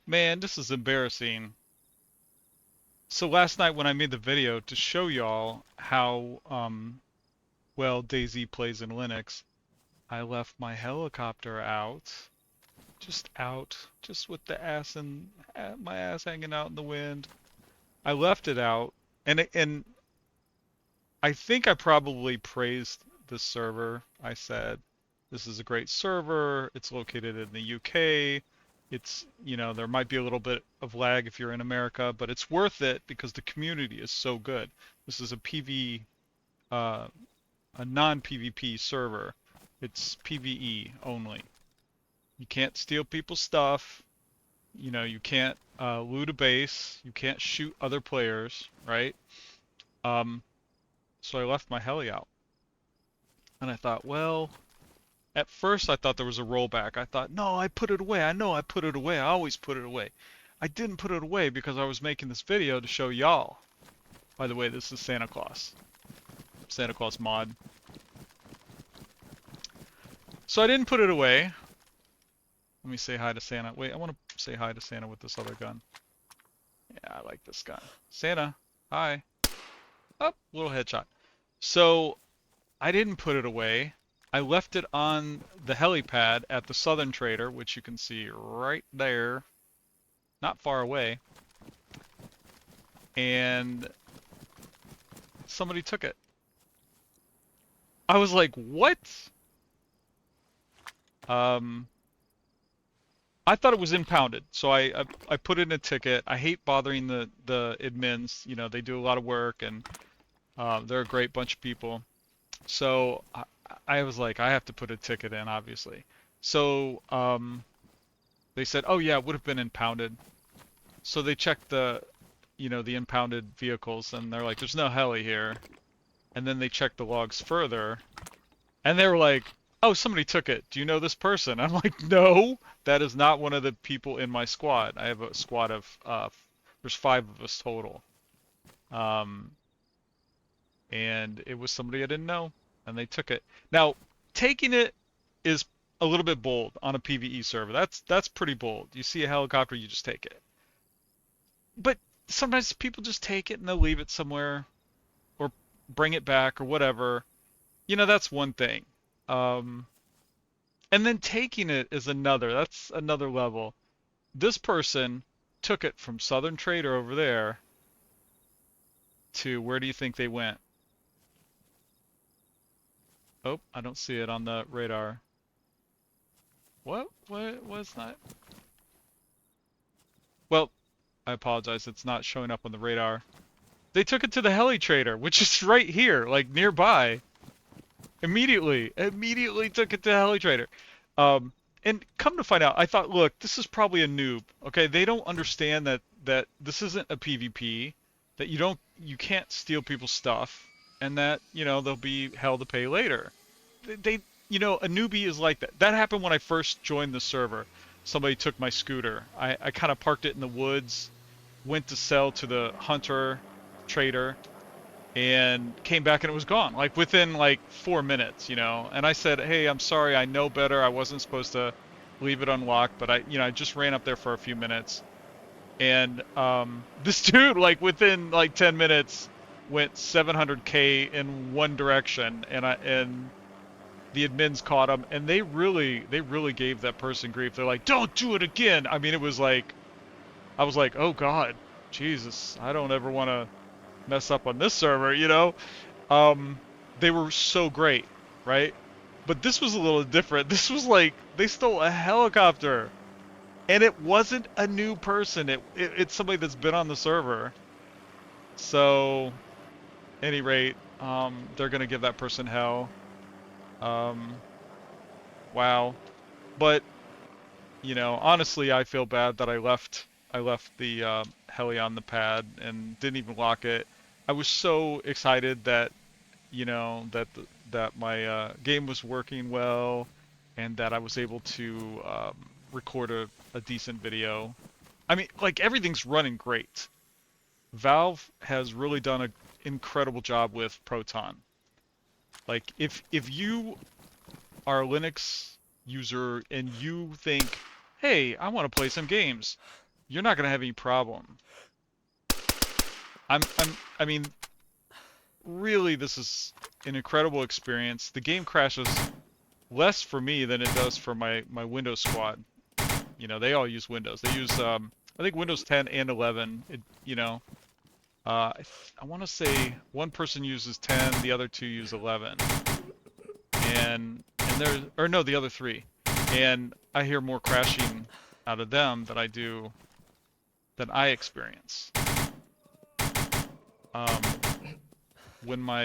Man, this is embarrassing. So last night when I made the video to show y'all how well DayZ plays in Linux, I left my helicopter out, just with the ass and my ass hanging out in the wind. I left it out, and I think I probably praised the server. I said, this is a great server. It's located in the UK. It's, there might be a little bit of lag if you're in America, but it's worth it because the community is so good. This is uh, a non-PvP server. It's PvE only. You can't steal people's stuff. You can't loot a base. You can't shoot other players, right? Um, so I left my heli out. And I thought, well, at first I thought there was a rollback. I thought, no, I put it away. I know I put it away. I always put it away. I didn't put it away because I was making this video to show y'all. By the way, this is Santa Claus. Santa Claus mod. So I didn't put it away. Let me say hi to Santa. Wait, I want to say hi to Santa with this other gun. Yeah, I like this gun. Santa, hi. Oh, little headshot. So I didn't put it away. I left it on the helipad at the Southern Trader, which you can see right there, not far away. And somebody took it. I was like, what? I thought it was impounded, so I put in a ticket. I hate bothering the admins. They do a lot of work, and they're a great bunch of people. So I was like, I have to put a ticket in, obviously. So they said, oh yeah, it would have been impounded. So they checked the impounded vehicles, and they're like, there's no heli here. And then they checked the logs further, and they were like, oh, somebody took it. Do you know this person? I'm like, no, that is not one of the people in my squad. I have a squad of, there's 5 of us total. And it was somebody I didn't know, and they took it. Now, taking it is a little bit bold on a PvE server. That's pretty bold. You see a helicopter, you just take it. But sometimes people just take it and they'll leave it somewhere or bring it back or whatever. That's one thing. Um, and then taking it is another. That's another level. This person took it from Southern Trader over there to where do you think they went? Oh, I don't see it on the radar. What? What was that? Well, I apologize. It's not showing up on the radar. They took it to the heli trader, which is right here, like nearby. Immediately took it to the heli trader. And come to find out, I thought, look, this is probably a noob. Okay, they don't understand that this isn't a PvP, that you can't steal people's stuff, and that they'll be hell to pay later. A newbie is like that. That happened when I first joined the server. Somebody took my scooter. I kind of parked it in the woods, went to sell to the hunter trader, and came back and it was gone. Like within like 4 minutes. And I said, hey, I'm sorry, I know better. I wasn't supposed to leave it unlocked, but I just ran up there for a few minutes. And this dude, like within like 10 minutes, went 700K in one direction, and the admins caught him, and they really gave that person grief. They're like, don't do it again. I mean, it was like, I was like, oh God, Jesus, I don't ever want to mess up on this server. They were so great, right? But this was a little different. This was like, they stole a helicopter, and it wasn't a new person. It's somebody that's been on the server. So, any rate, they're gonna give that person hell. Um, wow. But honestly, I feel bad that I left the heli on the pad and didn't even lock it. I was so excited that that my game was working well, and that I was able to record a decent video. I mean, like everything's running great. Valve has really done an incredible job with Proton. Like if you are a Linux user and you think, hey, I want to play some games, you're not gonna have any problem. I mean, really, this is an incredible experience. The game crashes less for me than it does for my Windows squad. You know, they all use Windows. They use I think Windows 10 and 11. You know, I want to say one person uses 10, the other two use 11, and there's or no, the other three, and I hear more crashing out of them than I experience. Um, when my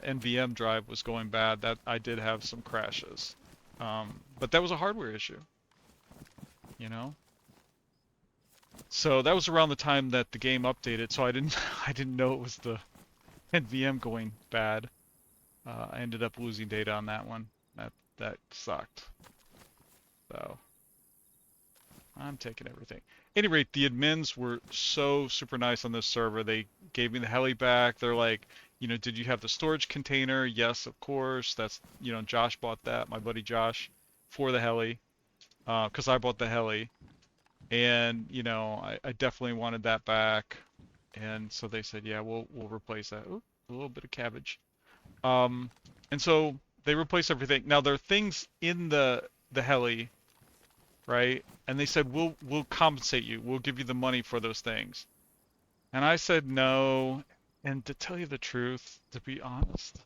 NVM drive was going bad, that I did have some crashes, but that was a hardware issue, you know. So that was around the time that the game updated, so I didn't I didn't know it was the NVM going bad. I ended up losing data on that one. That sucked. So I'm taking everything. At any rate, the admins were so super nice on this server. They gave me the heli back. They're like, you know, did you have the storage container? Yes, of course. That's, you know, Josh bought that, my buddy Josh, for the heli, because I bought the heli. And, you know, I definitely wanted that back. And so they said, yeah, we'll replace that. Ooh, a little bit of cabbage. Um, and so they replaced everything. Now there are things in the heli, right? And they said, we'll compensate you. We'll give you the money for those things. And I said no. And to tell you the truth, to be honest,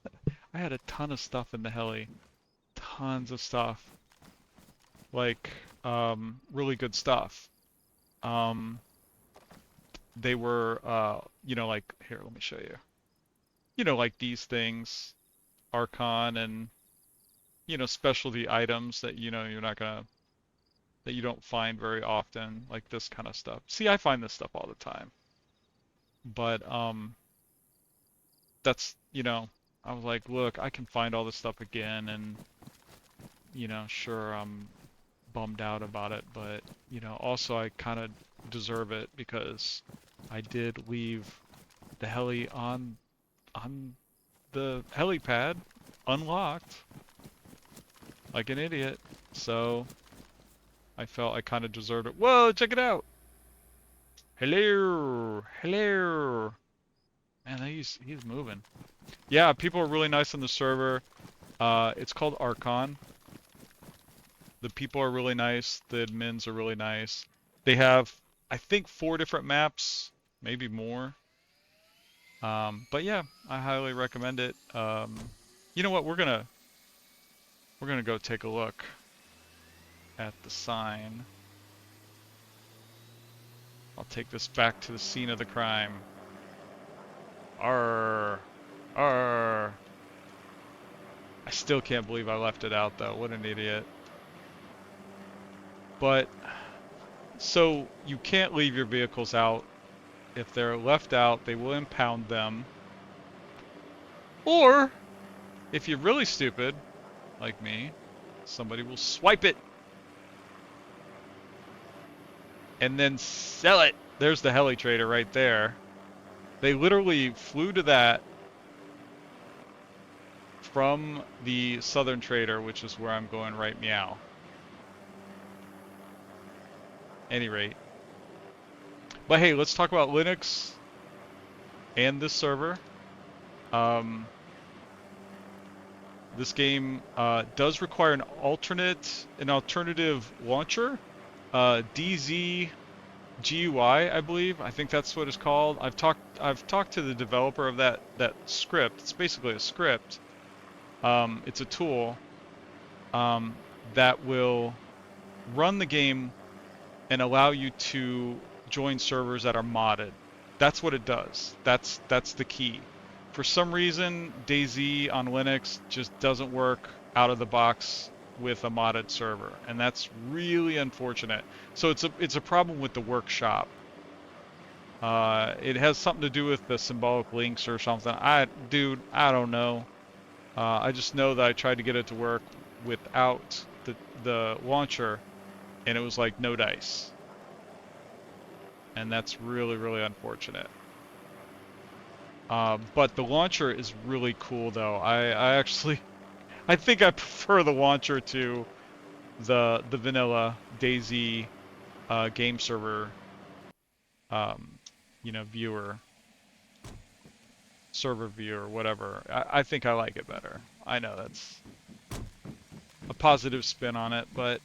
I had a ton of stuff in the heli. Tons of stuff. Like, really good stuff. Um, they were, you know, like, here, let me show you. You know, like these things, Archon and, you know, specialty items that, you know, that you don't find very often, like this kind of stuff. See, I find this stuff all the time. But, that's, you know, I was like, look, I can find all this stuff again, and, you know, sure, I'm bummed out about it, but, you know, also I kind of deserve it because I did leave the heli on the helipad unlocked like an idiot, so I felt I kind of deserved it. Whoa, check it out! Hello, hello. Man, he's moving. Yeah, people are really nice on the server. It's called Archon. The people are really nice. The admins are really nice. They have, I think, 4 different maps, maybe more. But yeah, I highly recommend it. You know what? We're gonna go take a look at the sign. I'll take this back to the scene of the crime. Arr, arr. I still can't believe I left it out though. What an idiot. But so you can't leave your vehicles out. If they're left out, they will impound them. Or if you're really stupid, like me, somebody will swipe it and then sell it. There's the heli trader right there. They literally flew to that from the southern trader, which is where I'm going right meow. Any rate. But hey, let's talk about Linux and this server. This game does require an alternative launcher, DayZ GUI, I believe. I think that's what it's called. I've talked to the developer of that script. It's basically a script. It's a tool that will run the game and allow you to join servers that are modded. That's what it does. That's the key. For some reason, DayZ on Linux just doesn't work out of the box with a modded server, and that's really unfortunate. So it's a problem with the workshop. It has something to do with the symbolic links or something. I don't know. I just know that I tried to get it to work without the launcher, and it was like no dice. And that's really, really unfortunate. But the launcher is really cool, though. I think I prefer the launcher to the vanilla DayZ game server um, viewer, server viewer, whatever. I think I like it better. I know that's a positive spin on it, but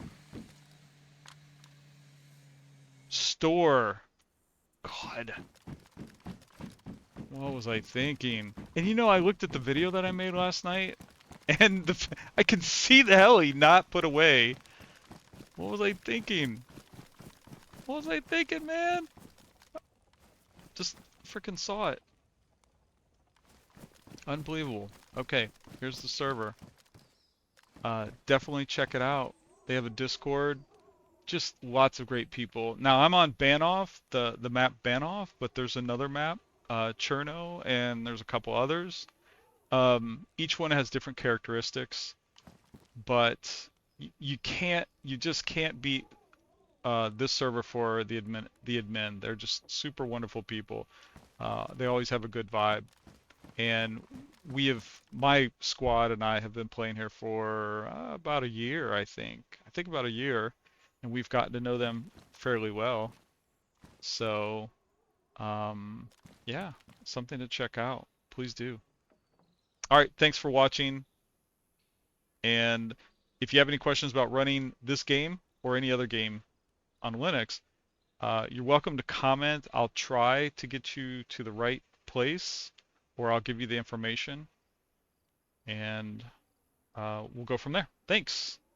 store. God, what was I thinking? And I looked at the video that I made last night, and I can see the heli not put away. What was I thinking? What was I thinking, man? Just freaking saw it. Unbelievable. Okay, here's the server. Definitely check it out. They have a Discord. Just lots of great people. Now I'm on Banoff, the map Banoff, but there's another map, Cherno, and there's a couple others. Each one has different characteristics, but you just can't beat this server for the admin. They're just super wonderful people. They always have a good vibe, and my squad and I have been playing here for about a year, I think. I think about a year, and we've gotten to know them fairly well. So, yeah, something to check out. Please do. All right, thanks for watching. And if you have any questions about running this game or any other game on Linux, you're welcome to comment. I'll try to get you to the right place, or I'll give you the information, and we'll go from there. Thanks.